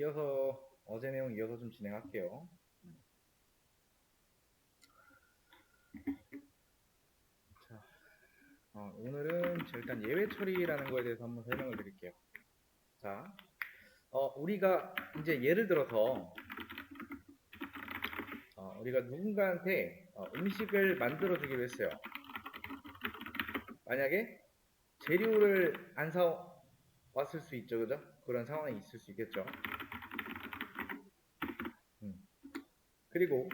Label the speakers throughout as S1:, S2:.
S1: 이어서 어제 내용 이어서 좀 진행할게요. 자, 오늘은 일단 예외 처리라는 거에 대해서 한번 설명을 드릴게요. 자, 우리가 이제 예를 들어서 우리가 누군가한테 음식을 만들어 주기로 했어요. 만약에 재료를 안 사 왔을 수 있죠, 그죠? 그런 상황이 있을 수 있겠죠. 그리고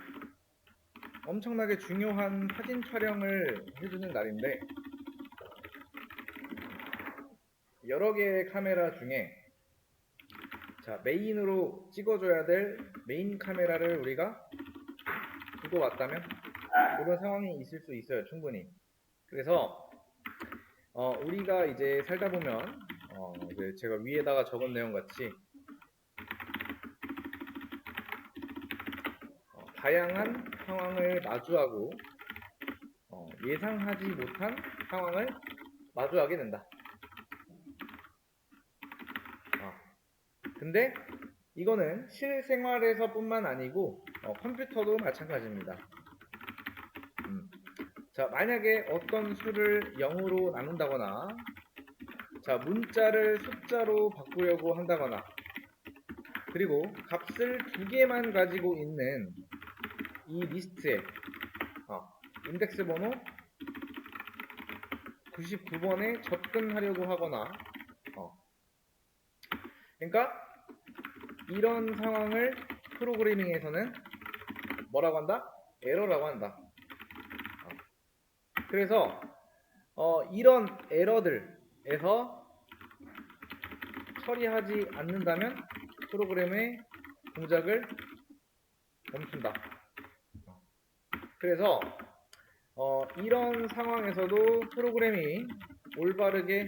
S1: 엄청나게 중요한 사진 촬영을 해주는 날인데 여러 개의 카메라 중에 자, 메인으로 찍어줘야 될 메인 카메라를 우리가 두고 왔다면 이런 상황이 있을 수 있어요, 충분히. 그래서 우리가 이제 살다 보면 이제 제가 위에다가 적은 내용 같이 다양한 상황을 마주하고 예상하지 못한 상황을 마주하게 된다. 근데 이거는 실생활에서 뿐만 아니고 컴퓨터도 마찬가지입니다. 자, 만약에 어떤 수를 0으로 나눈다거나 자, 문자를 숫자로 바꾸려고 한다거나 그리고 값을 두 개만 가지고 있는 이 리스트에 인덱스 번호 99번에 접근하려고 하거나 그러니까 이런 상황을 프로그래밍에서는 뭐라고 한다? 에러라고 한다. 그래서 이런 에러들에서 처리하지 않는다면 프로그램의 동작을 멈춘다. 그래서 이런 상황에서도 프로그램이 올바르게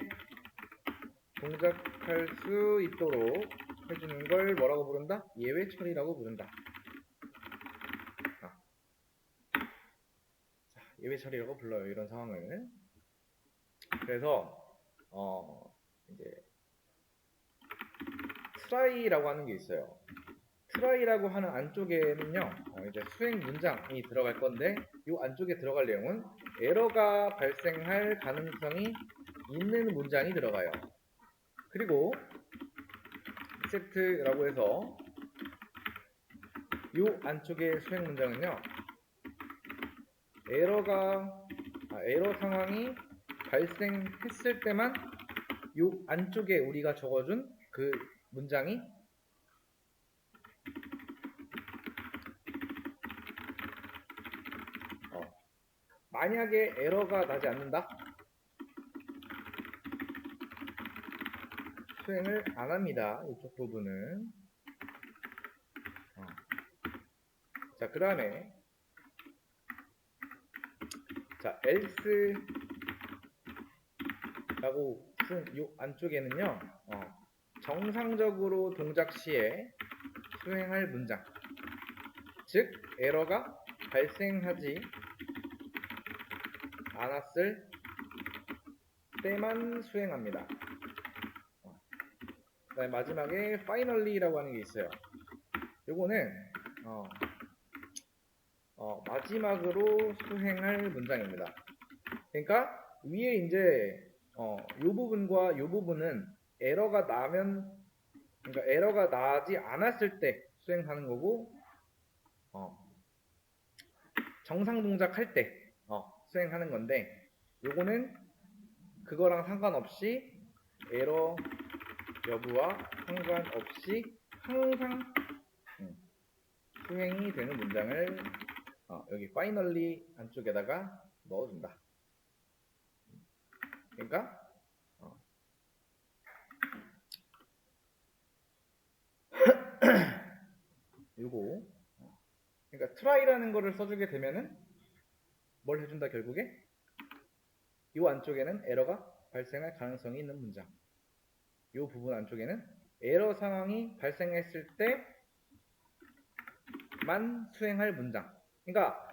S1: 동작할 수 있도록 해주는 걸 뭐라고 부른다? 예외 처리라고 부른다. 예외 처리라고 불러요, 이런 상황을. 그래서 이제 try라고 하는 게 있어요. try라고 하는 안쪽에는요, 이제 수행 문장이 들어갈 건데, 이 안쪽에 들어갈 내용은 에러가 발생할 가능성이 있는 문장이 들어가요. 그리고 except라고 해서 이 안쪽의 수행 문장은요, 에러 상황이 발생했을 때만 이 안쪽에 우리가 적어준 그 문장이 만약에 에러가 나지 않는다? 수행을 안 합니다. 이쪽 부분은. 자, 그 다음에 자, else라고 쓴 이 안쪽에는요, 정상적으로 동작 시에 수행할 문장, 즉 에러가 발생하지 않았을 때만 수행합니다. 그다음에 마지막에 finally라고 하는 게 있어요. 요거는 마지막으로 수행할 문장입니다. 그러니까 위에 이제 요 부분과 요 부분은 에러가 나지 않았을 때 수행하는 거고 정상 동작할 때 수행하는 건데 요거는 그거랑 상관없이 에러 여부와 상관없이 항상 수행이 되는 문장을 여기 finally 안쪽에다가 넣어준다. 그러니까 요거 그러니까 try라는 거를 써주게 되면은 뭘 해준다 결국에 요 안쪽에는 에러가 발생할 가능성이 있는 문장 요 부분 안쪽에는 에러 상황이 발생했을 때만 수행할 문장 그러니까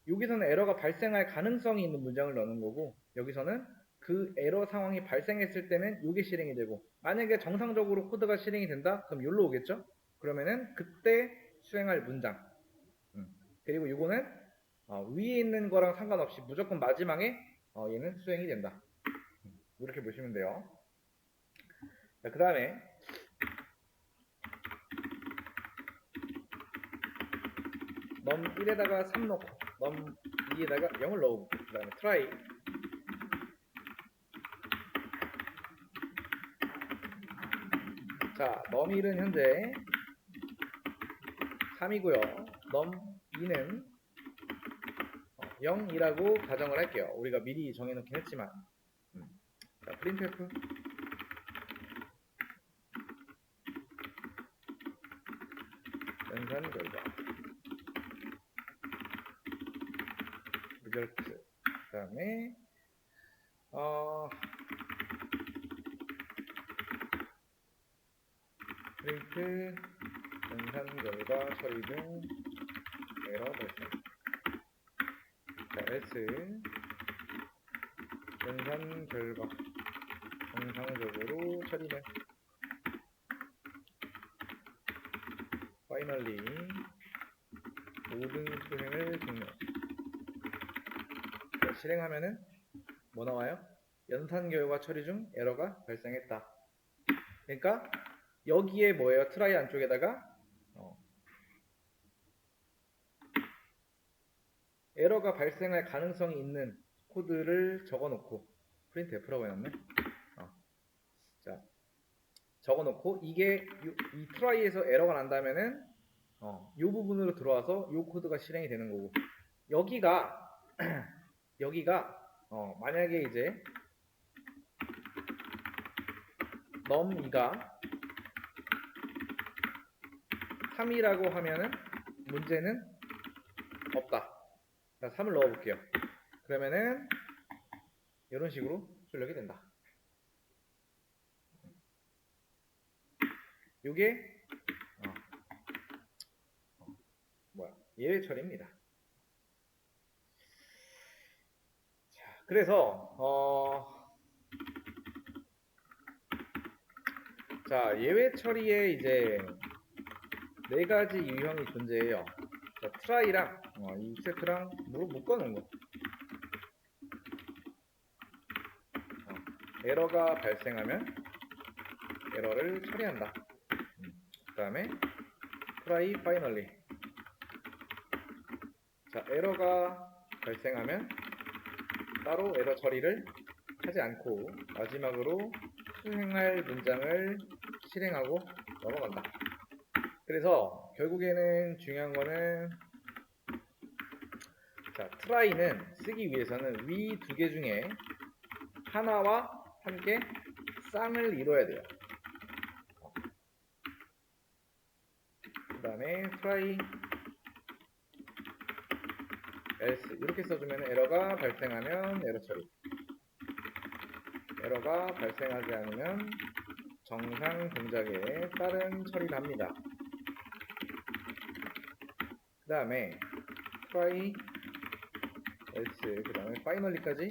S1: 여기서는 에러가 발생할 가능성이 있는 문장을 넣는 거고 여기서는 그 에러 상황이 발생했을 때는 이게 실행이 되고 만약에 정상적으로 코드가 실행이 된다? 그럼 여기로 오겠죠? 그러면은 그때 수행할 문장. 그리고 이거는 위에 있는 거랑 상관없이 무조건 마지막에 얘는 수행이 된다. 이렇게 보시면 돼요. 자, 그 다음에 넘 1에다가 3 넣고 넘 2에다가 0을 넣고 그 다음에 try. 자, 넘 1은 현재 3이고요. 넘 2는 0이라고 가정을 할게요. 우리가 미리 정해놓긴 했지만. 자, printf 연산 결과 result. 그 다음에 프린트 연산 결과 처리 중 에러 발생. 자, else 연산 결과 정상적으로 처리는 finally 모든 수행을 종료. 자, 실행하면은 뭐 나와요? 연산 결과 처리 중 에러가 발생했다. 그러니까 여기에 뭐예요? 트라이 안쪽에다가 에러가 발생할 가능성이 있는 코드를 적어놓고 프린트 F라고 해놨네. 자, 적어놓고 이게 이 트라이에서 에러가 난다면은 이 부분으로 들어와서 이 코드가 실행이 되는 거고 여기가 만약에 이제 num2가 3이라고 하면은 문제는 없다. 자, 3을 넣어볼게요. 그러면은 이런 식으로 출력이 된다. 요게 예외 처리입니다. 자, 그래서 자, 예외 처리에 이제 4가지 유형이 존재해요. 자, try랑 이 except랑 묶어놓은 거. 에러가 발생하면 에러를 처리한다. 그 다음에 try finally. 자, 에러가 발생하면 따로 에러 처리를 하지 않고 마지막으로 수행할 문장을 실행하고 넘어간다. 그래서 결국에는 중요한 거는 자, try는 쓰기 위해서는 위 2개 중에 하나와 함께 쌍을 이뤄야 돼요. 그 다음에 try else 이렇게 써주면 에러가 발생하면 에러 처리, 에러가 발생하지 않으면 정상 동작에 따른 처리를 합니다. 그 다음에 try else 그 다음에 finally까지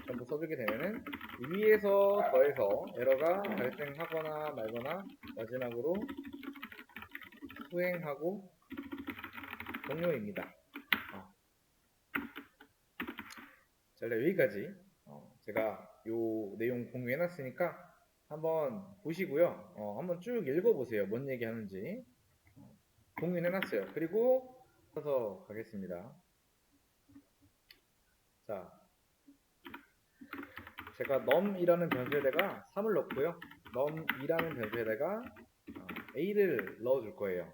S1: 전부 써주게 되면은 위에서 더해서 에러가 발생하거나 말거나 마지막으로 수행하고 종료입니다. 자, 여기까지 제가 요 내용 공유해 놨으니까 한번 보시고요. 한번 쭉 읽어보세요. 뭔 얘기 하는지. 공유해 놨어요. 그리고 써서 가겠습니다. 자, 제가 num이라는 변수에다가 3을 넣고요. num2라는 변수에다가 a를 넣어줄 거예요.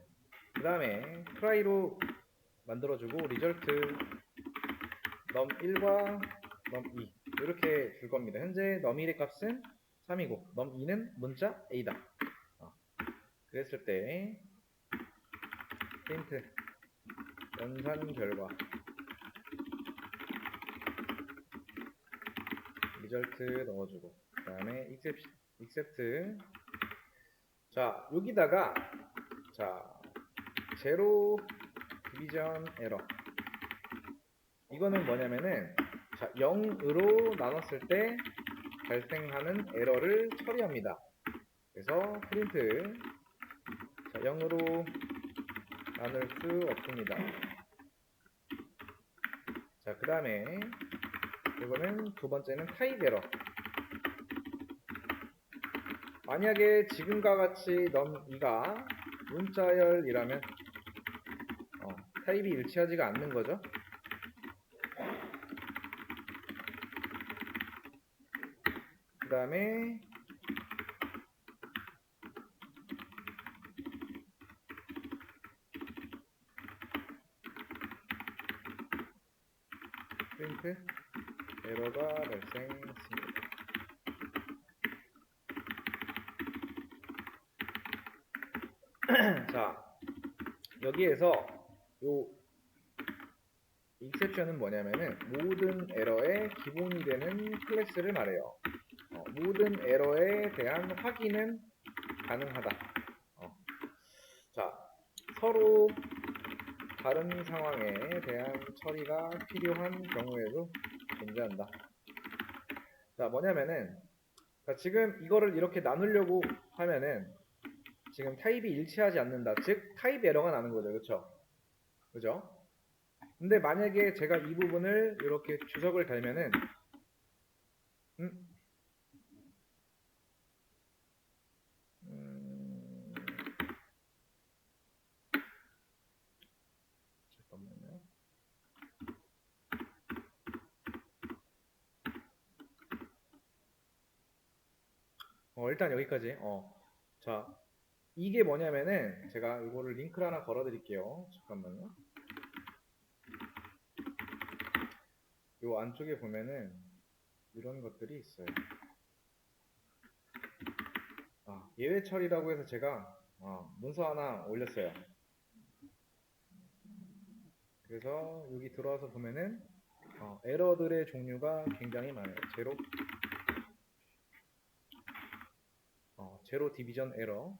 S1: 그 다음에 try로 만들어주고 result num1과 num2 이렇게 줄 겁니다. 현재 num1의 값은 3이고 num2는 문자 a다. 그랬을 때 print 연산 결과 result 넣어주고 그 다음에 except 자, 여기다가 자, 제로 디비전 에러 이거는 뭐냐면은 자, 0으로 나눴을 때 발생하는 에러를 처리합니다. 그래서 프린트 자, 0으로 나눌 수 없습니다. 자, 그 다음에 이거는 두 번째는 타입 에러. 만약에 지금과 같이 num2가 문자열이라면 타입이 일치하지가 않는 거죠. 그 다음에 프린트 에러가 발생했습니다. 자, 여기에서 요 exception은 뭐냐면은 모든 에러의 기본이 되는 클래스를 말해요. 모든 에러에 대한 확인은 가능하다. 자, 서로 다른 상황에 대한 처리가 필요한 경우에도 존재한다. 자, 뭐냐면은 지금 이거를 이렇게 나누려고 하면은 지금 타입이 일치하지 않는다. 즉 타입 에러가 나는 거죠. 그렇죠? 그죠? 근데 만약에 제가 이 부분을 이렇게 주석을 달면은 음, 잠깐만요. 일단 여기까지. 자, 이게 뭐냐면은 제가 이거를 링크를 하나 걸어 드릴게요. 잠깐만요. 요 안쪽에 보면은 이런 것들이 있어요. 예외 처리라고 해서 제가 문서 하나 올렸어요. 그래서 여기 들어와서 보면은 에러들의 종류가 굉장히 많아요. 제로 디비전 에러,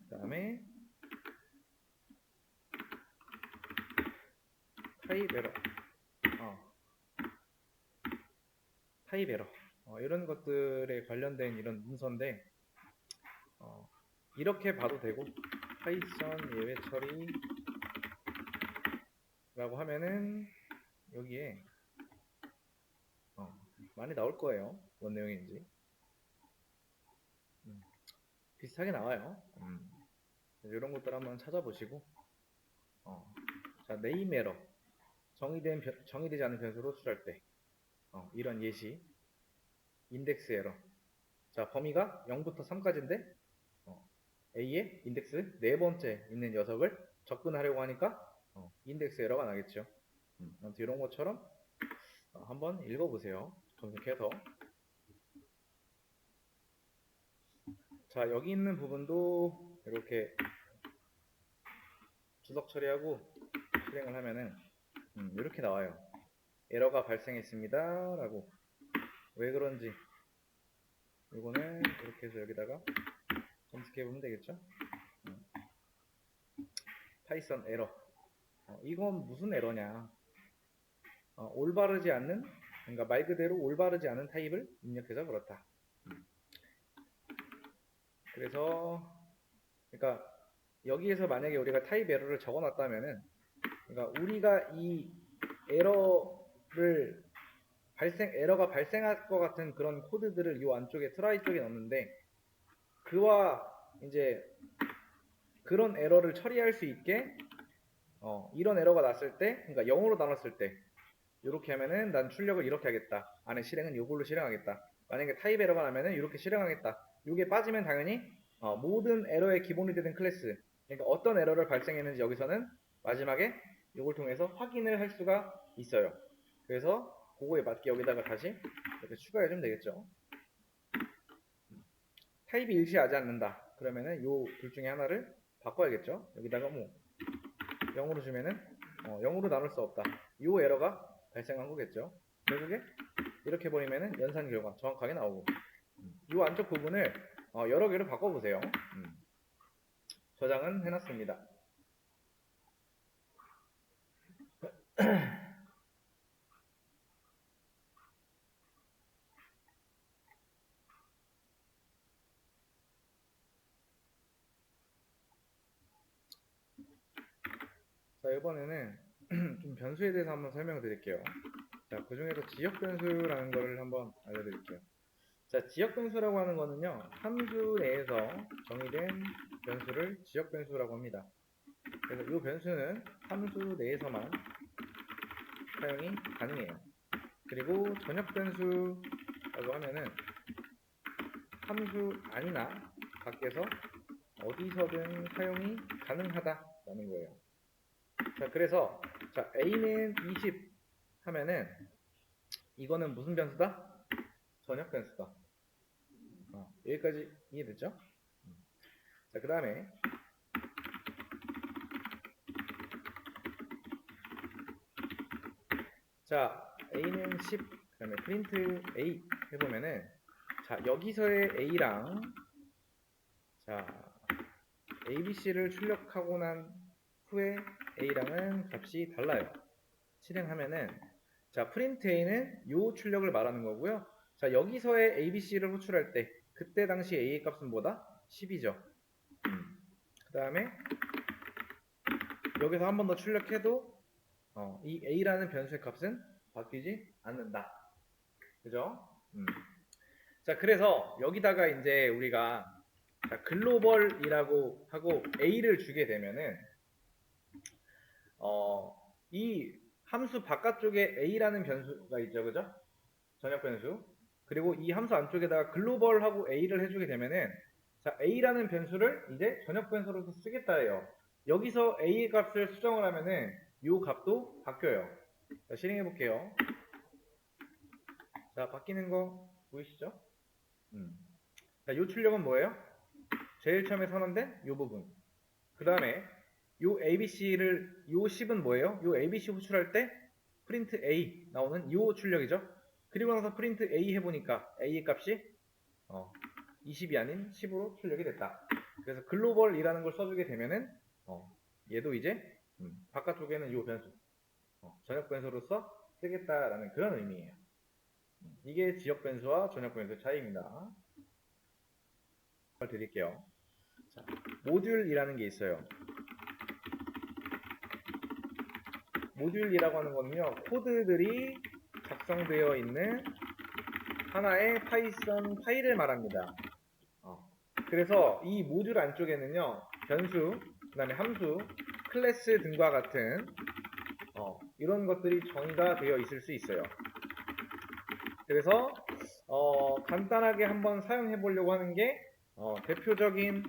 S1: 그 다음에 타입 에러, 타입 에러, 이런 것들에 관련된 이런 문서인데 이렇게 봐도 되고 파이썬 예외 처리라고 하면은 여기에 많이 나올 거예요. 뭔 내용인지 비슷하게 나와요. 이런 것들 한번 찾아보시고 자, 네임 에러, 정의되지 않은 변수로 수출할 때 이런 예시, 인덱스 에러. 자, 범위가 0부터 3까지인데 A의 인덱스 네 번째 있는 녀석을 접근하려고 하니까 인덱스 에러가 나겠죠. 아무튼 이런 것처럼 한번 읽어보세요. 검색해서. 자, 여기 있는 부분도 이렇게 주석 처리하고 실행을 하면은 이렇게 나와요. 에러가 발생했습니다 라고. 왜 그런지 이거는 이렇게 해서 여기다가 검색해 보면 되겠죠. 파이썬 에러. 이건 무슨 에러냐. 올바르지 않는, 그러니까 말 그대로 올바르지 않은 타입을 입력해서 그렇다. 그래서 그러니까 여기에서 만약에 우리가 타입 에러를 적어 놨다면은, 그러니까 우리가 이 에러가 발생할 것 같은 그런 코드들을 이 안쪽에 트라이 쪽에 넣는데, 그와 이제 그런 에러를 처리할 수 있게 이런 에러가 났을 때, 그러니까 0으로 나눴을 때 이렇게 하면은 난 출력을 이렇게 하겠다. 안에 실행은 이걸로 실행하겠다. 만약에 타입 에러가 나면은 이렇게 실행하겠다. 이게 빠지면 당연히 모든 에러의 기본이 되는 클래스, 그러니까 어떤 에러를 발생했는지 여기서는 마지막에 이걸 통해서 확인을 할 수가 있어요. 그래서 그거에 맞게 여기다가 다시 이렇게 추가해주면 되겠죠. 타입이 일치하지 않는다. 그러면은 요 둘 중에 하나를 바꿔야겠죠. 여기다가 뭐 0으로 주면은 0으로 나눌 수 없다. 요 에러가 발생한 거겠죠. 결국에 이렇게 버리면은 연산 결과 정확하게 나오고, 이 안쪽 부분을 여러 개로 바꿔보세요. 저장은 해놨습니다. 이번에는 좀 변수에 대해서 한번 설명을 드릴게요. 자, 그 중에서 지역 변수라는 걸 한번 알려드릴게요. 자, 지역 변수라고 하는 거는요, 함수 내에서 정의된 변수를 지역 변수라고 합니다. 그래서 이 변수는 함수 내에서만 사용이 가능해요. 그리고 전역 변수라고 하면은 함수 안이나 밖에서 어디서든 사용이 가능하다라는 거예요. 자, 그래서 자, a는 20 하면은 이거는 무슨 변수다? 전역 변수다. 여기까지 이해됐죠? 자, 그 다음에 자, a는 10, 그 다음에 프린트 a 해보면은 자, 여기서의 a랑 자, abc를 출력하고 난 후에 a랑은 값이 달라요. 실행하면은 자, 프린트 a는 요 출력을 말하는 거고요. 자, 여기서의 abc를 호출할 때 그때 당시 a의 값은 뭐다? 10이죠. 그 다음에 여기서 한 번 더 출력해도 이 a라는 변수의 값은 바뀌지 않는다. 그죠? 자, 그래서 여기다가 이제 우리가 자, 글로벌이라고 하고 a를 주게 되면은 이 함수 바깥쪽에 a라는 변수가 있죠, 그죠? 전역 변수. 그리고 이 함수 안쪽에다가 글로벌하고 a를 해주게 되면은 자, a라는 변수를 이제 전역 변수로서 쓰겠다예요. 여기서 a의 값을 수정을 하면은 이 값도 바뀌어요. 자, 실행해 볼게요. 자, 바뀌는 거 보이시죠? 자, 이 출력은 뭐예요? 제일 처음에 선언된 이 부분. 그 다음에 요 ABC를 요 10은 뭐예요? 요 ABC 호출할 때 프린트 A 나오는 요 출력이죠. 그리고 나서 프린트 A 해보니까 A의 값이 20이 아닌 10으로 출력이 됐다. 그래서 글로벌이라는 걸 써주게 되면은 얘도 이제 바깥쪽에는 요 변수 전역 변수로서 쓰겠다라는 그런 의미예요. 이게 지역 변수와 전역 변수의 차이입니다. 드릴게요. 자, 모듈이라는 게 있어요. 모듈이라고 하는 거는요, 코드들이 작성되어 있는 하나의 파이썬 파일을 말합니다. 그래서 이 모듈 안쪽에는요, 변수, 그 다음에 함수, 클래스 등과 같은 이런 것들이 정의가 되어 있을 수 있어요. 그래서 간단하게 한번 사용해 보려고 하는 게 대표적인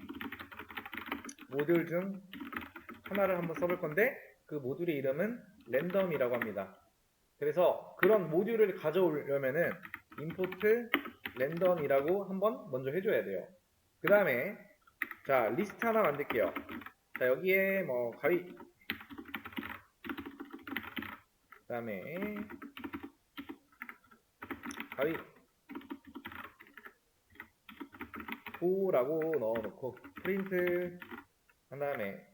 S1: 모듈 중 하나를 한번 써볼 건데 그 모듈의 이름은 랜덤이라고 합니다. 그래서 그런 모듈을 가져오려면은 import 랜덤이라고 한번 먼저 해줘야 돼요. 그 다음에 자, 리스트 하나 만들게요. 자, 여기에 뭐 가위, 그 다음에 가위 도라고 넣어놓고 프린트 한 다음에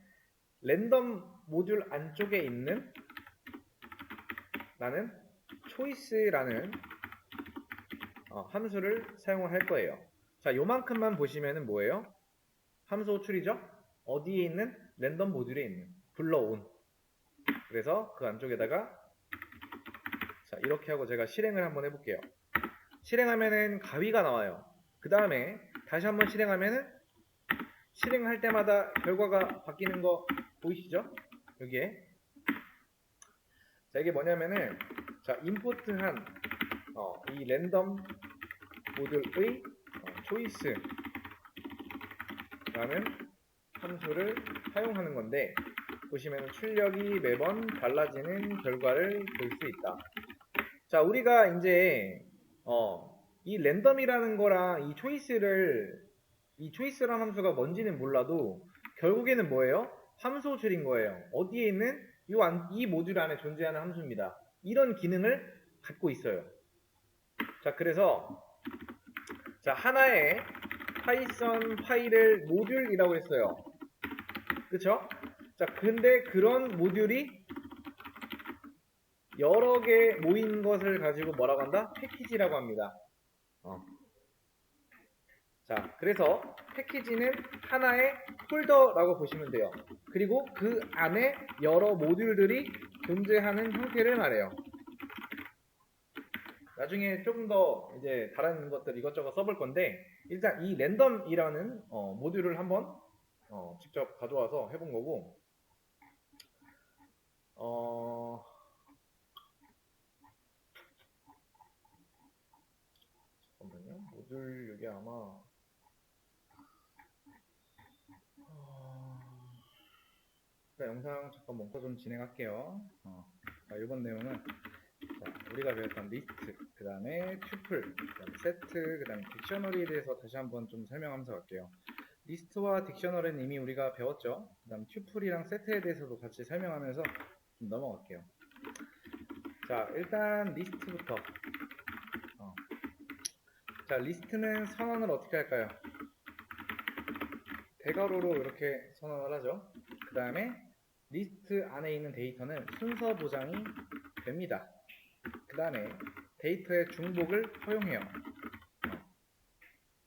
S1: 랜덤 모듈 안쪽에 있는 나는 choice라는 함수를 사용을 할 거예요. 자, 요만큼만 보시면은 뭐예요? 함수 호출이죠? 어디에 있는? 랜덤 모듈에 있는 불러온. 그래서 그 안쪽에다가 자, 이렇게 하고 제가 실행을 한번 해볼게요. 실행하면은 가위가 나와요. 그 다음에 다시 한번 실행하면은 실행할 때마다 결과가 바뀌는 거 보이시죠? 여기에 자, 이게 뭐냐면은 자, 임포트한 이 랜덤 모듈의 choice라는 함수를 사용하는 건데 보시면 출력이 매번 달라지는 결과를 볼 수 있다. 자, 우리가 이제 이 랜덤이라는 거랑 이 choice라는 함수가 뭔지는 몰라도 결국에는 뭐예요? 함수 호출인 거예요. 어디에 있는 이 모듈 안에 존재하는 함수입니다. 이런 기능을 갖고 있어요. 자, 그래서 자, 하나의 파이썬 파일을 모듈이라고 했어요. 그쵸? 자, 근데 그런 모듈이 여러 개 모인 것을 가지고 뭐라고 한다? 패키지라고 합니다. 자, 그래서 패키지는 하나의 폴더라고 보시면 돼요. 그리고 그 안에 여러 모듈들이 존재하는 형태를 말해요. 나중에 조금 더 이제 다른 것들 이것저것 써볼 건데 일단 이 랜덤이라는 모듈을 한번 직접 가져와서 해본 거고 잠깐만요. 모듈 여기 아마 일단 영상 잠깐 멈춰 좀 진행할게요. 자, 이번 내용은 자, 우리가 배웠던 리스트, 그 다음에 튜플, 그 다음에 세트, 그 다음에 딕셔너리에 대해서 다시 한번 좀 설명하면서 갈게요. 리스트와 딕셔너리는 이미 우리가 배웠죠. 그 다음 튜플이랑 세트에 대해서도 같이 설명하면서 좀 넘어갈게요. 자, 일단 리스트부터. 자, 리스트는 선언을 어떻게 할까요? 대괄호로 이렇게 선언을 하죠. 그 다음에 리스트 안에 있는 데이터는 순서 보장이 됩니다. 그 다음에 데이터의 중복을 허용해요.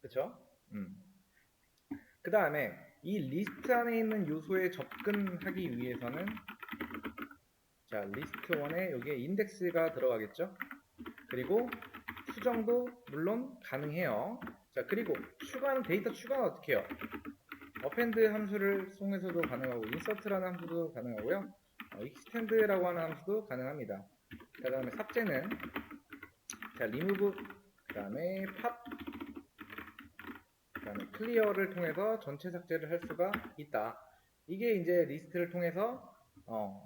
S1: 그쵸? 그 다음에 이 리스트 안에 있는 요소에 접근하기 위해서는 자, 리스트 1에 여기에 인덱스가 들어가겠죠? 그리고 수정도 물론 가능해요. 자, 그리고 데이터 추가는 어떻게 해요? 어펜드 함수를 통해서도 가능하고 인서트라는 함수도 가능하고요. 익스텐드라고 하는 함수도 가능합니다. 그 다음에 삭제는 자, remove, 그 다음에 pop, 그 다음에 clear를 통해서 전체 삭제를 할 수가 있다. 이게 이제 리스트를 통해서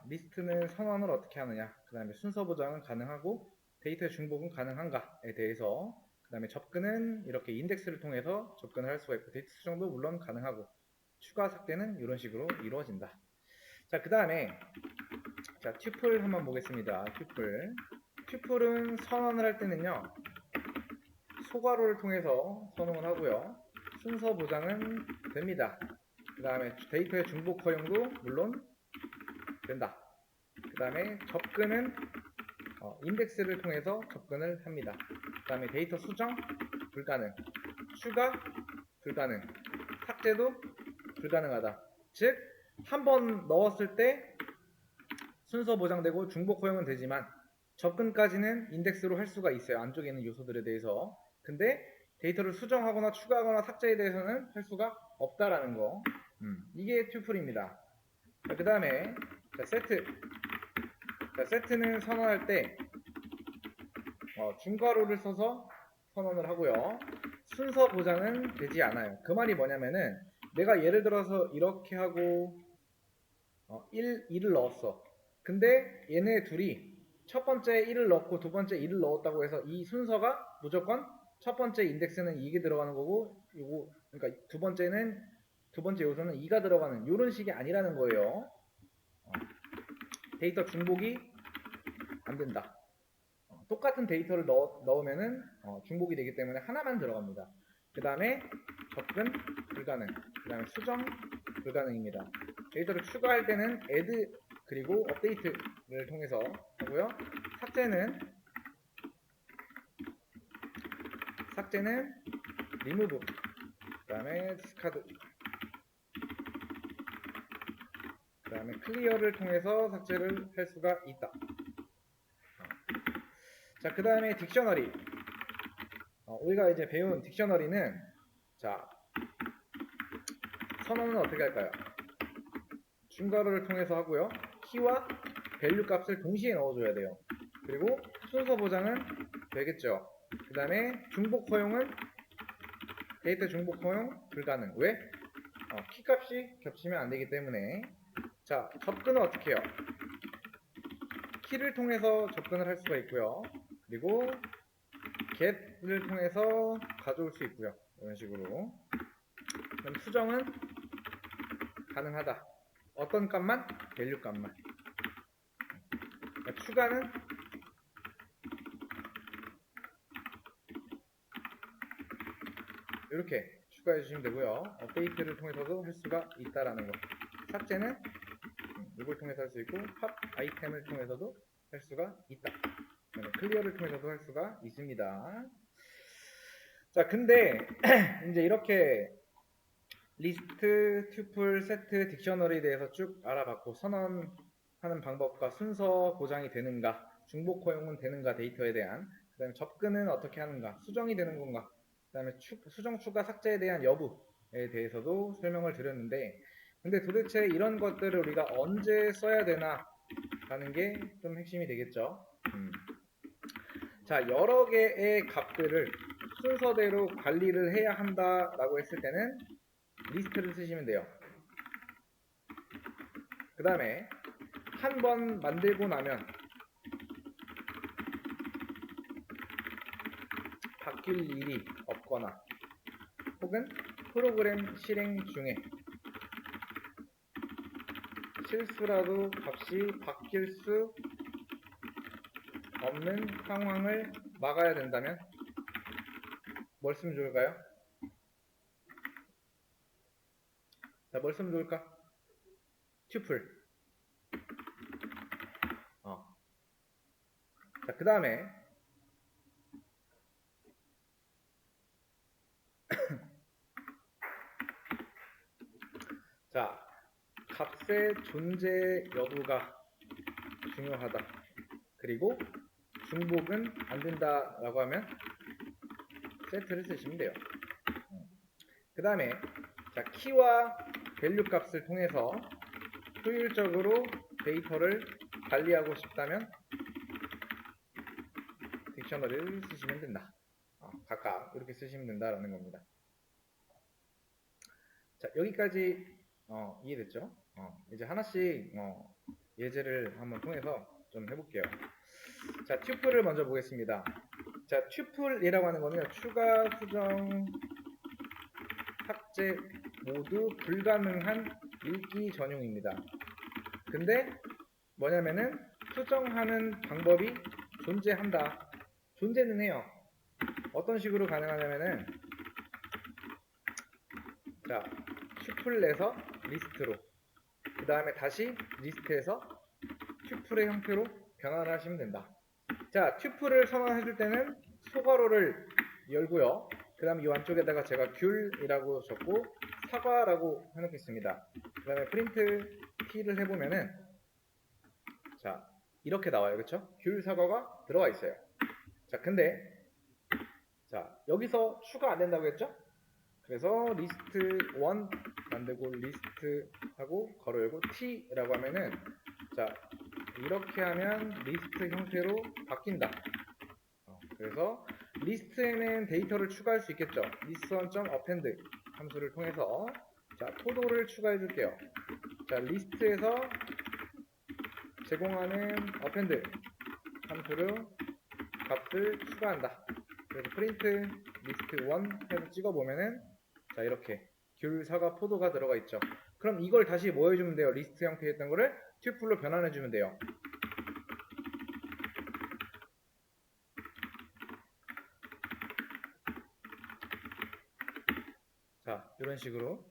S1: 리스트는 선언을 어떻게 하느냐, 그 다음에 순서 보장은 가능하고 데이터의 중복은 가능한가에 대해서, 그 다음에 접근은 이렇게 인덱스를 통해서 접근을 할 수가 있고 데이터 수정도 물론 가능하고 추가 삭제는 이런 식으로 이루어진다. 자, 그 다음에 자, 튜플 한번 보겠습니다. 튜플은 선언을 할 때는요 소괄호를 통해서 선언을 하고요, 순서 보장은 됩니다. 그 다음에 데이터의 중복 허용도 물론 된다. 그 다음에 접근은 인덱스를 통해서 접근을 합니다. 그 다음에 데이터 수정 불가능, 추가 불가능, 삭제도 불가능하다. 즉, 한번 넣었을 때 순서 보장되고 중복 허용은 되지만 접근까지는 인덱스로 할 수가 있어요. 안쪽에 있는 요소들에 대해서. 근데 데이터를 수정하거나 추가하거나 삭제에 대해서는 할 수가 없다라는 거. 이게 튜플입니다. 그 다음에 세트. 자, 세트는 선언할 때 중괄호를 써서 선언을 하고요. 순서 보장은 되지 않아요. 그 말이 뭐냐면은 내가 예를 들어서 이렇게 하고 1을 넣었어. 근데 얘네 둘이 첫 번째 1을 넣고 두 번째 1을 넣었다고 해서 이 순서가 무조건 첫 번째 인덱스는 이게 들어가는 거고 요거 그러니까 두 번째 요소는 2가 들어가는 이런 식이 아니라는 거예요. 데이터 중복이 안 된다. 똑같은 데이터를 넣으면은 중복이 되기 때문에 하나만 들어갑니다. 그 다음에 접근 불가능, 그 다음에 수정 불가능입니다. 데이터를 추가할 때는 add 그리고 update를 통해서 하고요. 삭제는 remove, 그 다음에 discard, 그 다음에 clear를 통해서 삭제를 할 수가 있다. 자, 그 다음에 딕셔너리. 우리가 이제 배운 딕셔너리는 자, 선언은 어떻게 할까요? 중괄호를 통해서 하고요. 키와 밸류 값을 동시에 넣어줘야 돼요. 그리고 순서 보장은 되겠죠. 그 다음에 중복 허용은 데이터 중복 허용 불가능. 왜? 키 값이 겹치면 안 되기 때문에. 자, 접근은 어떻게 해요? 키를 통해서 접근을 할 수가 있고요. 그리고 get를 통해서 가져올 수 있고요. 이런 식으로. 그럼 수정은 가능하다. 어떤 값만? 밸류 값만. 추가는 이렇게 추가해 주시면 되고요. 업데이트를 통해서도 할 수가 있다라는 거. 삭제는 이걸 통해서 할 수 있고 팝 아이템을 통해서도 할 수가 있다. 클리어를 통해서도 할 수가 있습니다. 자, 근데 이제 이렇게 리스트, 튜플, 세트, 딕셔너리에 대해서 쭉 알아봤고 선언하는 방법과 순서 보장이 되는가, 중복 허용은 되는가, 데이터에 대한, 그 다음에 접근은 어떻게 하는가, 수정이 되는 건가, 그 다음에 수정 추가 삭제에 대한 여부에 대해서도 설명을 드렸는데, 근데 도대체 이런 것들을 우리가 언제 써야 되나 라는 게 좀 핵심이 되겠죠. 자, 여러 개의 값들을 순서대로 관리를 해야 한다라고 했을 때는 리스트를 쓰시면 돼요. 그 다음에 한 번 만들고 나면 바뀔 일이 없거나 혹은 프로그램 실행 중에 실수라도 값이 바뀔 수 없는 상황을 막아야 된다면 뭘 쓰면 좋을까요? 자, 뭘 쓰면 좋을까? 튜플. 자, 그 다음에 자, 값의 존재 여부가 중요하다. 그리고 중복은 안 된다라고 하면 세트를 쓰시면 돼요. 그 다음에 자, 키와 밸류 값을 통해서 효율적으로 데이터를 관리하고 싶다면 딕셔너리를 쓰시면 된다. 각각 이렇게 쓰시면 된다라는 겁니다. 자, 여기까지 이해됐죠? 이제 하나씩 예제를 한번 통해서 좀 해볼게요. 자, 튜플을 먼저 보겠습니다. 자, 튜플이라고 하는 거는 추가, 수정, 삭제 모두 불가능한 읽기 전용입니다. 근데 뭐냐면은 수정하는 방법이 존재한다. 존재는 해요. 어떤 식으로 가능하냐면은 자, 튜플에서 리스트로, 그 다음에 다시 리스트에서 튜플의 형태로 변환을 하시면 된다. 자, 튜플을 선언해줄 때는 소괄호를 열고요. 그 다음에 이 안쪽에다가 제가 귤이라고 적고 사과라고 해놓겠습니다. 그 다음에 프린트 T를 해보면은 자, 이렇게 나와요. 그렇죠? 귤 사과가 들어가 있어요. 자, 근데 자, 여기서 추가 안 된다고 했죠? 그래서 리스트 1 만들고 리스트 하고 괄호 열고 T라고 하면은 자, 이렇게 하면 리스트 형태로 바뀐다. 그래서 리스트에는 데이터를 추가할 수 있겠죠. list1.append 함수를 통해서 자, 포도를 추가해 줄게요. 자, 리스트에서 제공하는 append 함수로 값을 추가한다. 그래서 프린트 리스트 1 해서 찍어보면은 자, 이렇게 귤, 사과, 포도가 들어가 있죠. 그럼 이걸 다시 뭐 해주면 돼요? 리스트 형태였던 거를 튜플로 변환해주면 돼요. 자, 이런 식으로.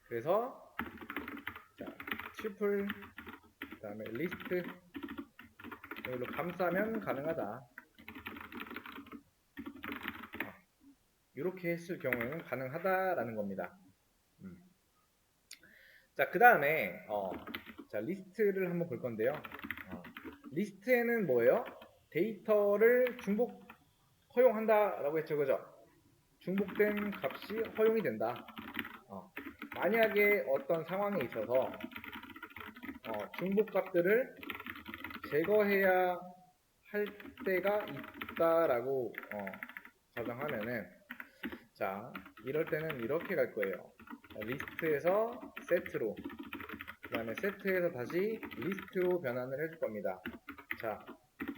S1: 그래서 자, 튜플 그 다음에 리스트 이걸로 감싸면 가능하다. 이렇게 했을 경우에는 가능하다라는 겁니다. 자, 그 다음에 자, 리스트를 한번 볼 건데요. 리스트에는 뭐예요? 데이터를 중복 허용한다라고 했죠, 그죠? 중복된 값이 허용이 된다. 만약에 어떤 상황에 있어서 중복 값들을 제거해야 할 때가 있다라고 가정하면은 자, 이럴 때는 이렇게 갈 거예요. 리스트에서 세트로, 그 다음에 세트에서 다시 리스트로 변환을 해줄 겁니다. 자,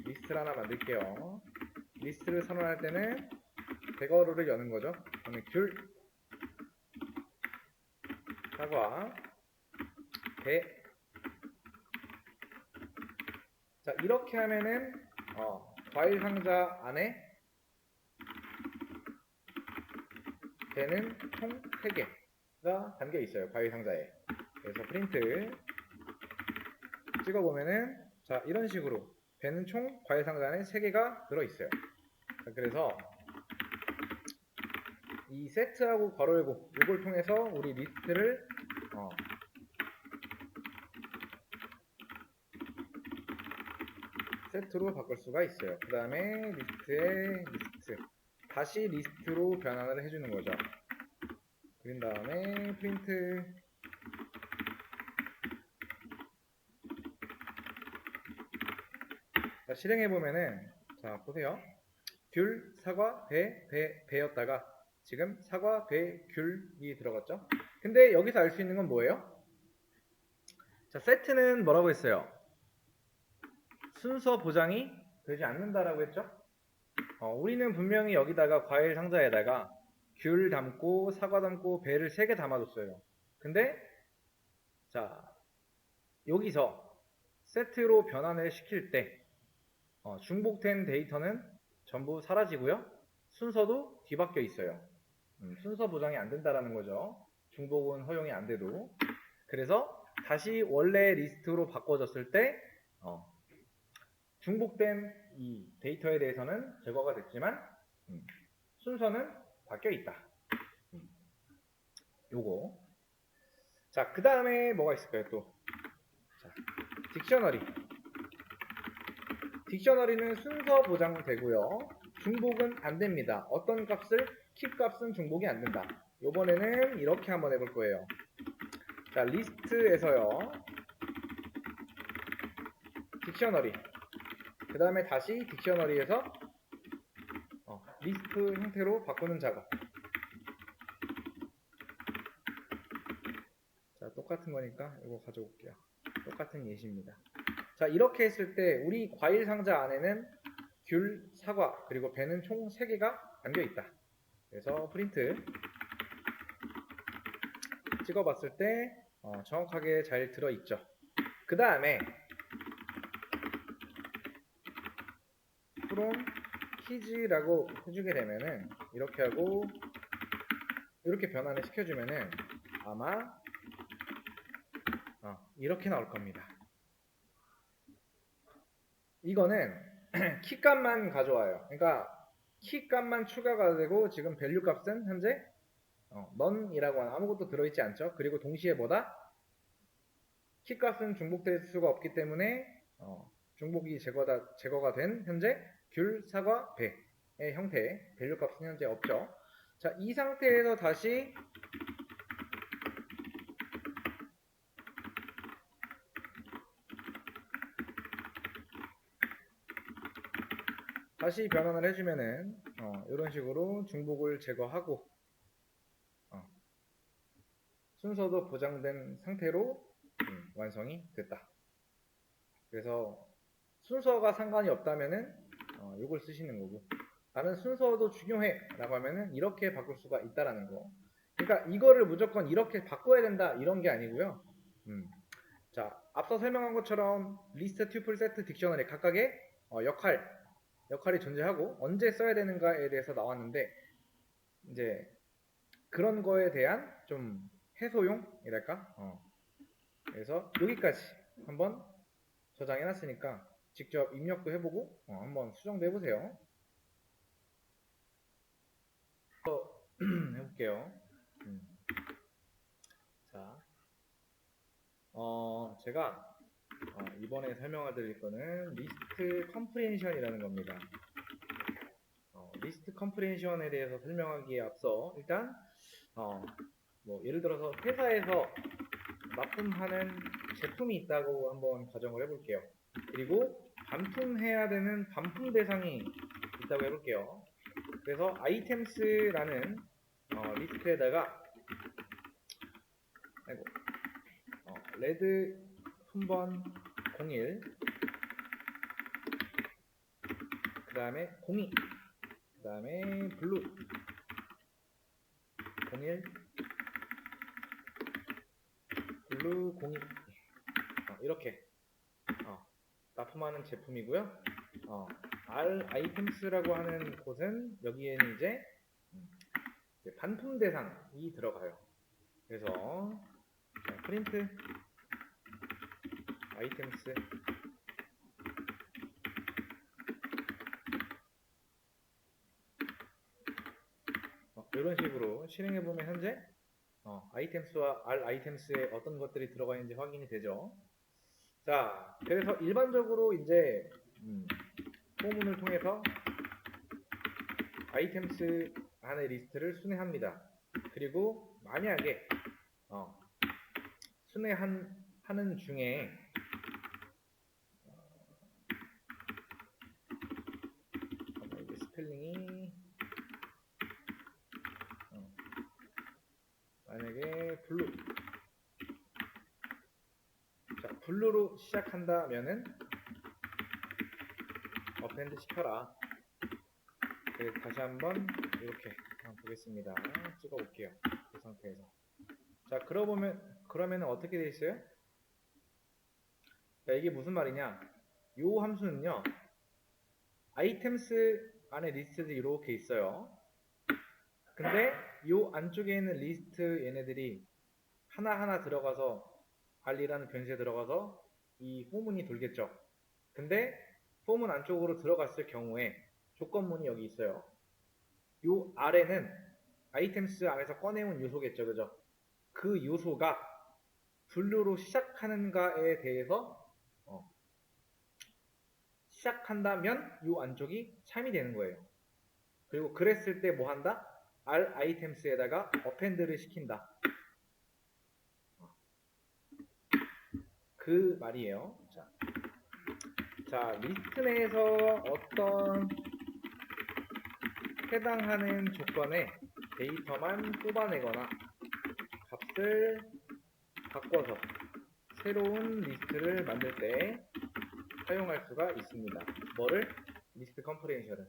S1: 리스트를 하나 만들게요. 리스트를 선언할 때는 대괄호를 여는 거죠. 그다음에 귤, 사과, 배. 자, 이렇게 하면은 과일 상자 안에 배는 총 3개가 담겨 있어요. 과일 상자에. 그래서 프린트 찍어보면은 자, 이런 식으로 배는 총 과일 상자 안에 3개가 들어있어요. 자, 그래서 이 세트하고 괄호 왜곡 이걸 통해서 우리 리스트를 세트로 바꿀 수가 있어요. 그 다음에 리스트에 리스트 다시 리스트로 변환을 해주는 거죠. 그린 다음에 프린트 자, 실행해보면은 자 보세요. 귤, 사과, 배였다가 지금 사과, 배, 귤이 들어갔죠. 근데 여기서 알 수 있는 건 뭐예요? 자, 세트는 뭐라고 했어요? 순서 보장이 되지 않는다라고 했죠. 우리는 분명히 여기다가 과일 상자에다가 귤 담고 사과 담고 배를 3개 담아줬어요. 근데 자 여기서 세트로 변환을 시킬 때 중복된 데이터는 전부 사라지고요. 순서도 뒤바뀌어 있어요. 순서 보장이 안 된다라는 거죠. 중복은 허용이 안 돼도. 그래서 다시 원래 리스트로 바꿔졌을 때 중복된 이 데이터에 대해서는 제거가 됐지만 순서는 바뀌어 있다. 요거. 자, 그 다음에 뭐가 있을까요 또? 자, 딕셔너리. 딕셔너리는 순서 보장되고요. 중복은 안 됩니다. 어떤 값을 keep 값은 중복이 안 된다. 요번에는 이렇게 한번 해볼 거예요. 자, 리스트에서요. 딕셔너리. 그 다음에 다시 딕셔너리에서 리스트 형태로 바꾸는 작업. 자, 똑같은 거니까 이거 가져올게요. 똑같은 예시입니다. 자, 이렇게 했을 때 우리 과일 상자 안에는 귤, 사과, 그리고 배는 총 3개가 담겨 있다. 그래서 프린트 찍어봤을 때 정확하게 잘 들어있죠. 그 다음에 from 키즈라고 해주게 되면은 이렇게 하고 이렇게 변환을 시켜주면은 아마 이렇게 나올 겁니다. 이거는 키값만 가져와요. 그러니까 키값만 추가가 되고 지금 밸류 값은 현재 none이라고 하는 아무것도 들어있지 않죠. 그리고 동시에 뭐다? 키값은 중복될 수가 없기 때문에 중복이 제거가 된 현재 귤, 사과, 배의 형태의 밸류 값은 현재 없죠. 자, 이 상태에서 다시 변환을 해주면은 이런 식으로 중복을 제거하고 순서도 보장된 상태로 완성이 됐다. 그래서 순서가 상관이 없다면은 이걸 쓰시는 거고, 나는 순서도 중요해 라고 하면은 이렇게 바꿀 수가 있다라는 거. 그러니까 이거를 무조건 이렇게 바꿔야 된다 이런 게 아니고요. 자, 앞서 설명한 것처럼 리스트, 튜플, 세트, 딕셔너리 각각의 역할이 존재하고 언제 써야 되는가에 대해서 나왔는데, 이제 그런 거에 대한 좀 해소용이랄까? 그래서 여기까지 한번 저장해 놨으니까 직접 입력도 해보고 한번 수정도 해보세요. 해볼게요. 자, 제가 이번에 설명해 드릴 거는 리스트 컴프레hension이라는 겁니다. 리스트 컴프레hension에 대해서 설명하기에 앞서 일단 뭐 예를 들어서 회사에서 납품하는 제품이 있다고 한번 가정을 해볼게요. 그리고 반품해야 되는 반품 대상이 있다고 해볼게요. 그래서 아이템스라는 리스트에다가 레드 품번 01, 그 다음에 02, 그 다음에 블루 01, 블루 02 이렇게 납품하는 제품이고요. R 아이템스라고 하는 곳은 여기에는 이제 반품 대상이 들어가요. 그래서 프린트 아이템스 이런 식으로 실행해 보면 현재 아이템스와 R 아이템스에 어떤 것들이 들어가 있는지 확인이 되죠. 자, 그래서 일반적으로 이제 포문을 통해서 아이템스 안의 리스트를 순회합니다. 그리고 만약에 순회하는 중에 이게 스펠링이 만약에 블루로 시작한다면은 어펜드 시켜라. 그래서 다시 한번 이렇게 보겠습니다. 찍어 볼게요. 이 상태에서. 자, 그러면 어떻게 돼 있어요? 자, 이게 무슨 말이냐? 요 함수는요, 아이템스 안에 리스트들이 이렇게 있어요. 근데 요 안쪽에 있는 리스트 얘네들이 하나하나 들어가서 R이라는 변수에 들어가서 이 포문이 돌겠죠. 근데 포문 안쪽으로 들어갔을 경우에 조건문이 여기 있어요. 요 아래는 아이템스 안에서 꺼내온 요소겠죠. 그죠? 그 요소가 블루로 시작하는가에 대해서 시작한다면 요 안쪽이 참이 되는 거예요. 그리고 그랬을 때 뭐 한다? R 아이템스에다가 어펜드를 시킨다. 그 말이에요. 자, 리스트 내에서 어떤 해당하는 조건에 데이터만 뽑아내거나 값을 바꿔서 새로운 리스트를 만들 때 사용할 수가 있습니다. 뭐를? 리스트 컴프레hension을.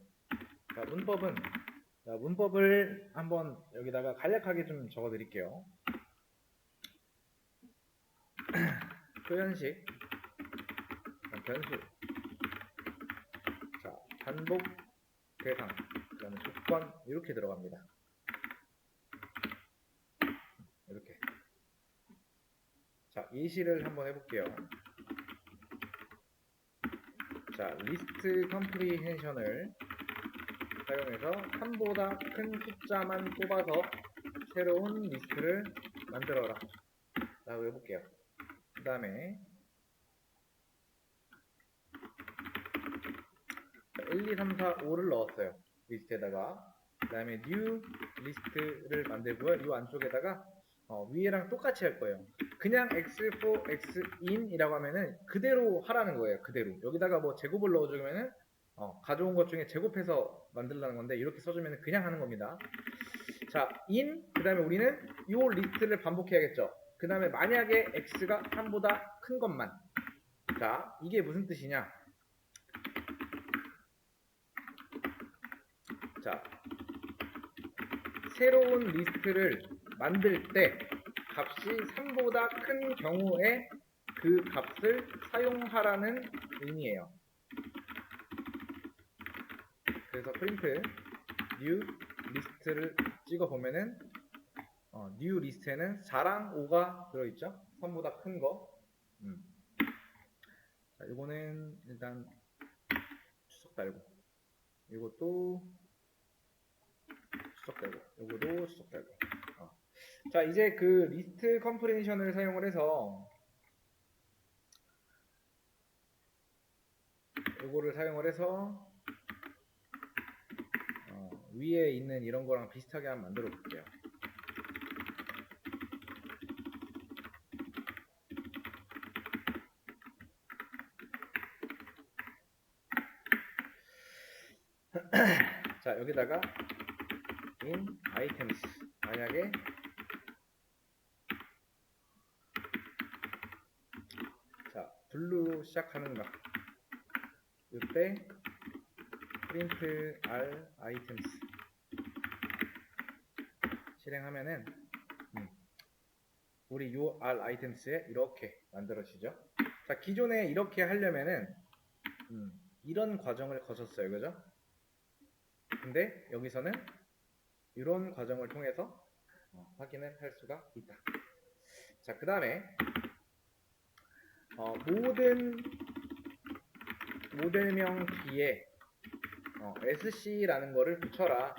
S1: 자, 문법을 한번 여기다가 간략하게 좀 적어 드릴게요. 표현식, 변수, 자, 반복 대상, 그다음에 조건 이렇게 들어갑니다. 이렇게. 자, 예시를 한번 해볼게요. 자, 리스트 컴프리헨션을 사용해서 3보다 큰 숫자만 뽑아서 새로운 리스트를 만들어라 라고 해볼게요. 그 다음에 1, 2, 3, 4, 5를 넣었어요. 리스트에다가. 그 다음에 new 리스트를 만들고요. 이 안쪽에다가 위에랑 똑같이 할 거예요. 그냥 x4, xin 이라고 하면은 그대로 하라는 거예요. 그대로. 여기다가 뭐 제곱을 넣어주면은 가져온 것 중에 제곱해서 만들라는 건데 이렇게 써주면 그냥 하는 겁니다. 자, in 그 다음에 우리는 이 리스트를 반복해야겠죠. 그 다음에 만약에 x가 3보다 큰 것만. 자, 이게 무슨 뜻이냐? 자, 새로운 리스트를 만들 때 값이 3보다 큰 경우에 그 값을 사용하라는 의미예요. 그래서 프린트 new 리스트를 찍어 보면은 new 리스트에는 4랑 5가 들어있죠. 3보다 큰 거. 자, 이거는 일단 추석 달고, 이것도 추석 달고, 이거도 추석 달고. 자, 이제 그 리스트 컴프레hension을 사용을 해서 이거를 사용을 해서 위에 있는 이런 거랑 비슷하게 한번 만들어 볼게요. 자, 여기다가 in items 만약에 자, 블루로 시작하는가 이때 print r items 실행하면은 우리 요 r items에 이렇게 만들어지죠. 자, 기존에 이렇게 하려면은 이런 과정을 거쳤어요. 그죠? 근데 여기서는 이런 과정을 통해서 확인을 할 수가 있다. 자, 그 다음에 모든 모델명 뒤에 sc라는 거를 붙여라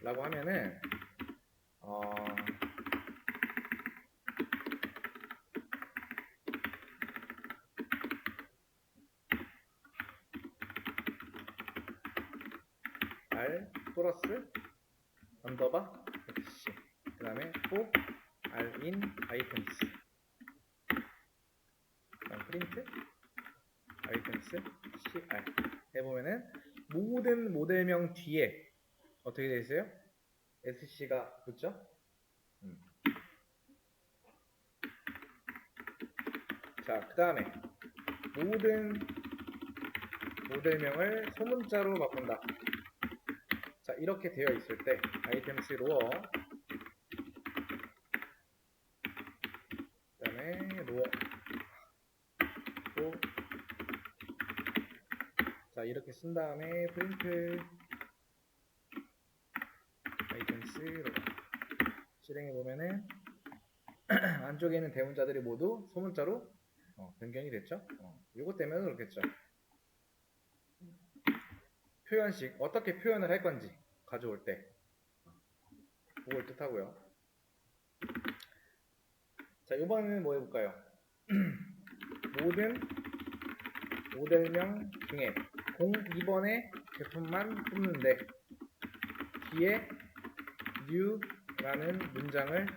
S1: 라고 하면은 R 플러스 언더바 SC 그 다음에 for R in items 프린트 items CR 해보면은 모든 모델명 뒤에 어떻게 되어 있어요? SC가 붙죠? 자, 그 다음에 모든 모델명을 소문자로 바꾼다. 자, 이렇게 되어 있을 때 items 로어 그 다음에 로어 또 자, 이렇게 쓴 다음에 프린트 items 로어 실행해 보면은 안쪽에 있는 대문자들이 모두 소문자로 변경이 됐죠. 이것 때문에 그렇겠죠. 표현식 어떻게 표현을 할 건지 가져올 때 그걸 뜻하고요. 자, 이번에는 뭐 해볼까요? 모든 모델명 중에 02번의 제품만 뽑는데 뒤에 new라는 문장을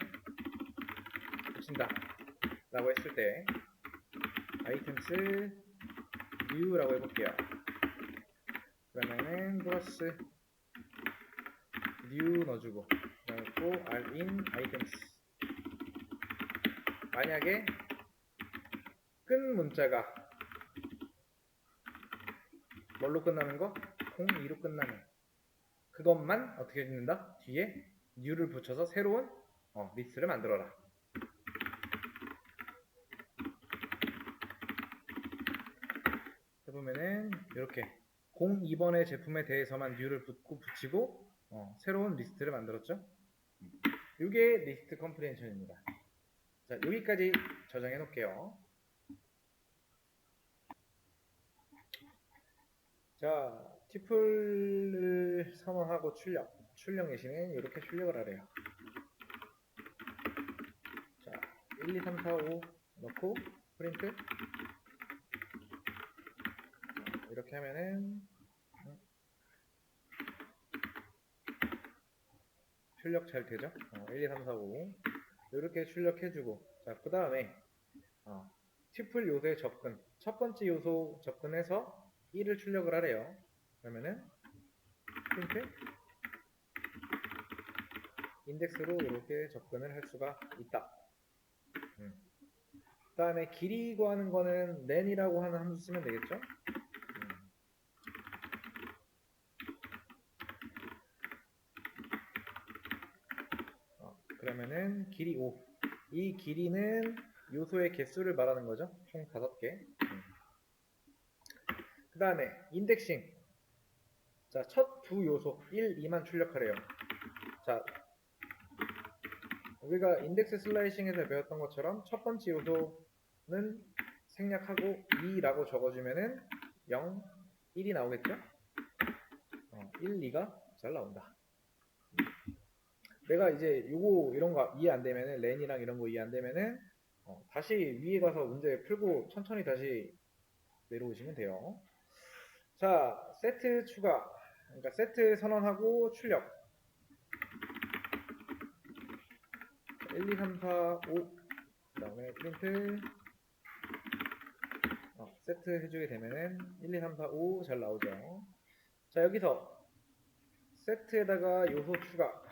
S1: 붙인다 라고 했을 때 items new라고 해볼게요. 그러면은 플러스 new 넣어주고 그다음에 for r in items 만약에 끈 문자가 뭘로 끝나는 거? 02로 끝나는 그것만 어떻게 짓는다? 뒤에 new를 붙여서 새로운 리스트를 만들어라. 해보면은 이렇게 02번의 제품에 대해서만 new를 붙이고 새로운 리스트를 만들었죠. 이게 리스트 컴프리헨션입니다. 자, 여기까지 저장해 놓을게요. 자, 티플을 선언하고 출력 예시는 이렇게 출력을 하래요. 자, 1, 2, 3, 4, 5 넣고 프린트 이렇게 하면은 출력 잘 되죠? 1, 2, 3, 4, 5 이렇게 출력해주고 자, 그 다음에 티플 요소의 접근 첫 번째 요소 접근해서 1을 출력을 하래요. 그러면은 프린트 인덱스로 이렇게 접근을 할 수가 있다. 그 다음에 길이 구하는 거는 len이라고 하는 함수 쓰면 되겠죠? 그러면은 길이 5. 이 길이는 요소의 개수를 말하는 거죠. 총 5개. 그 다음에 인덱싱. 자, 첫 두 요소 1, 2만 출력하래요. 자, 우리가 인덱스 슬라이싱에서 배웠던 것처럼 첫 번째 요소는 생략하고 2라고 적어주면은 0, 1이 나오겠죠? 1, 2가 잘 나온다. 내가 이제 요거 이런 거 이해 안 되면은 렌이랑 이런 거 이해 안 되면은 다시 위에 가서 문제 풀고 천천히 다시 내려오시면 돼요. 자, 세트 추가. 그러니까 세트 선언하고 출력. 1, 2, 3, 4, 5. 그 다음에 프린트. 세트 해주게 되면은 1, 2, 3, 4, 5 잘 나오죠. 자, 여기서 세트에다가 요소 추가.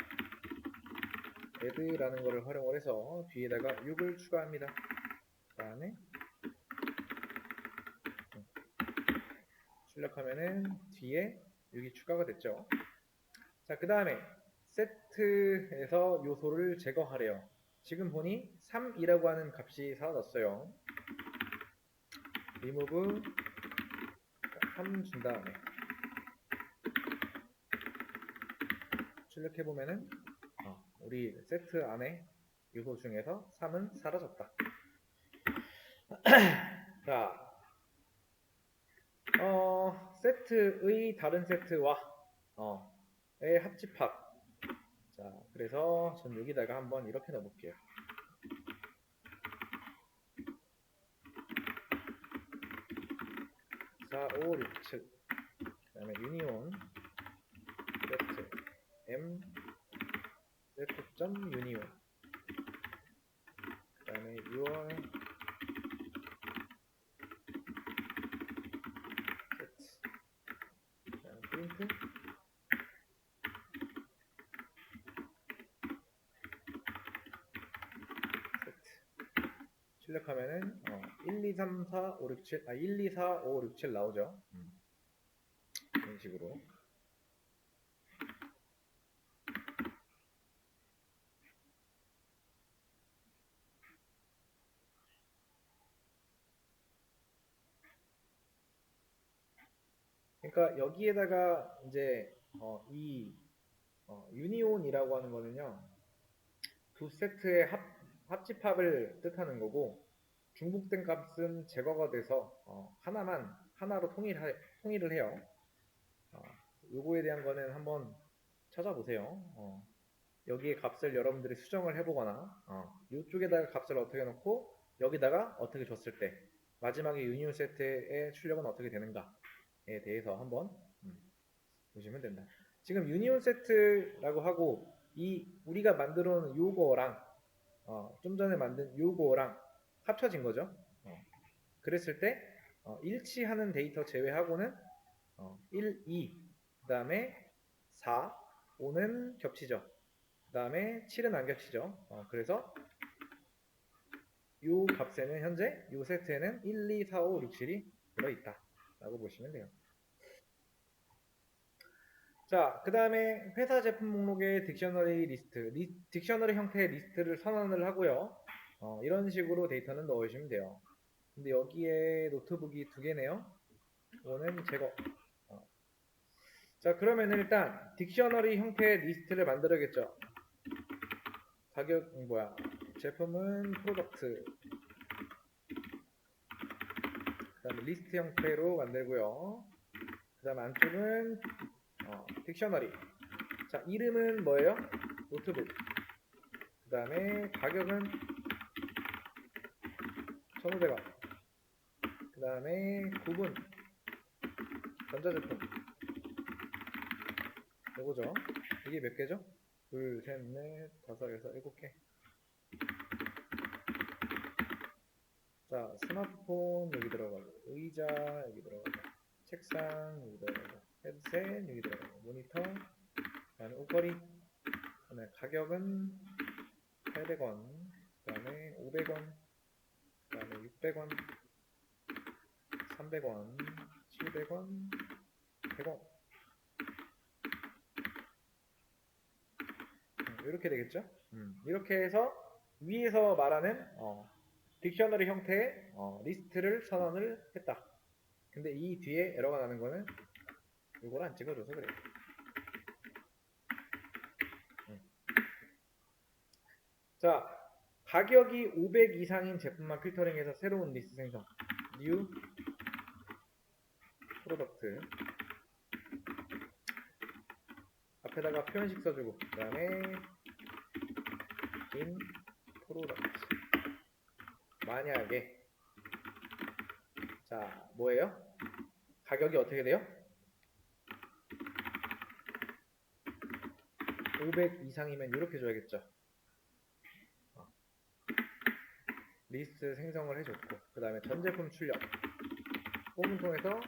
S1: add라는 거를 활용을 해서 뒤에다가 6을 추가합니다. 그 다음에 출력하면은 뒤에 6이 추가가 됐죠. 자, 그 다음에 세트에서 요소를 제거하래요. 지금 보니 3이라고 하는 값이 사라졌어요. remove 3 준 다음에 출력해보면은 우리 세트 안에 요소 중에서 3은 사라졌다. 자, 세트의 다른 세트와 의 합집합. 자, 그래서 전 여기다가 한번 이렇게 넣어볼게요. 4, 5, 6, 7. 그 다음에 유니온 세트 M 세트 유니온. 그 다음에 6월 세트. 그 다음에 프린트. 출력하면은 1, 2, 3, 4, 5, 6, 7, 1, 2, 4, 5, 6, 7 나오죠. 이런 식으로. 그러니까 여기에다가 이제 이 유니온이라고 하는 거는요, 두 세트의 합집합을 뜻하는 거고, 중복된 값은 제거가 돼서 하나로 통일을 해요. 요거에 대한 거는 한번 찾아보세요. 여기에 값을 여러분들이 수정을 해보거나 이쪽에다가 값을 어떻게 넣고 여기다가 어떻게 줬을 때 마지막에 유니온 세트의 출력은 어떻게 되는가에 대해서 한번 보시면 된다. 지금 유니온 세트라고 하고 우리가 만들어 놓은 요거랑 좀 전에 만든 요거랑 합쳐진 거죠. 그랬을 때 일치하는 데이터 제외하고는 1, 2, 그 다음에 4, 5는 겹치죠. 그 다음에 7은 안 겹치죠. 그래서 이 값에는 현재 이 세트에는 1, 2, 4, 5, 6, 7이 들어있다 라고 보시면 돼요. 자, 그 다음에 회사 제품 목록의 딕셔너리 리스트, 딕셔너리 형태의 리스트를 선언을 하고요. 이런 식으로 데이터는 넣으시면 돼요. 근데 여기에 노트북이 두 개네요. 이거는 제거. 자, 그러면 일단 딕셔너리 형태의 리스트를 만들어야겠죠. 제품은 프로덕트. 그 다음에 리스트 형태로 만들고요. 그 다음 안쪽은 딕셔너리. 자, 이름은 뭐예요? 노트북. 그 다음에 가격은 1,500원. 그 다음에 구분. 전자제품. 요거죠. 이게 몇 개죠? 둘, 셋, 넷, 다섯, 여섯, 일곱 개. 자, 스마트폰 여기 들어가고, 의자 여기 들어가고, 책상 여기 들어가고, 헤드셋 여기 들어가고, 모니터, 그 다음에 옷걸이, 그 다음에 가격은 800원, 그 다음에 500원, 그 다음에 600원, 300원, 700원, 100원. 이렇게 되겠죠? 이렇게 해서 위에서 말하는 딕셔너리 형태의 리스트를 선언을 했다. 근데 이 뒤에 에러가 나는 거는 이걸 안 찍어줘서 그래요. 자, 가격이 500 이상인 제품만 필터링해서 새로운 리스트 생성. New 프로덕트. 앞에다가 표현식 써주고, 그 다음에 in 프로덕트. 만약에 자, 뭐예요? 가격이 어떻게 돼요? 500 이상이면 이렇게 줘야겠죠. 리스트 생성을 해줬고, 그 다음에 전 제품 출력. 폼을 통해서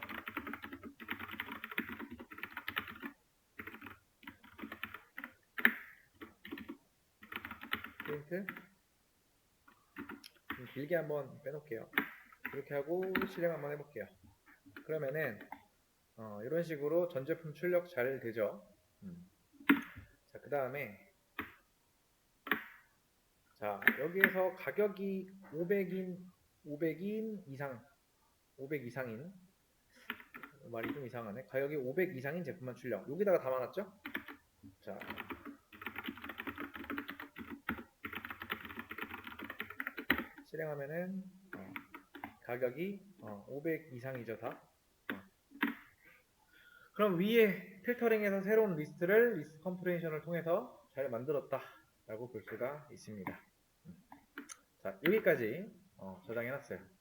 S1: 프린트. 길게 한번 빼놓을게요. 이렇게 하고 실행 한번 해볼게요. 그러면은 이런 식으로 전 제품 출력 잘 되죠. 자, 그 다음에 자, 여기에서 가격이 500인 이상, 500 이상인, 말이 좀 이상하네. 가격이 500 이상인 제품만 출력. 여기다가 담아놨죠? 자, 실행하면은 가격이 500 이상이죠, 다. 그럼 위에 필터링해서 새로운 리스트를 리스트 컴프레이션을 통해서 잘 만들었다 라고 볼 수가 있습니다. 자, 여기까지 저장해 놨어요.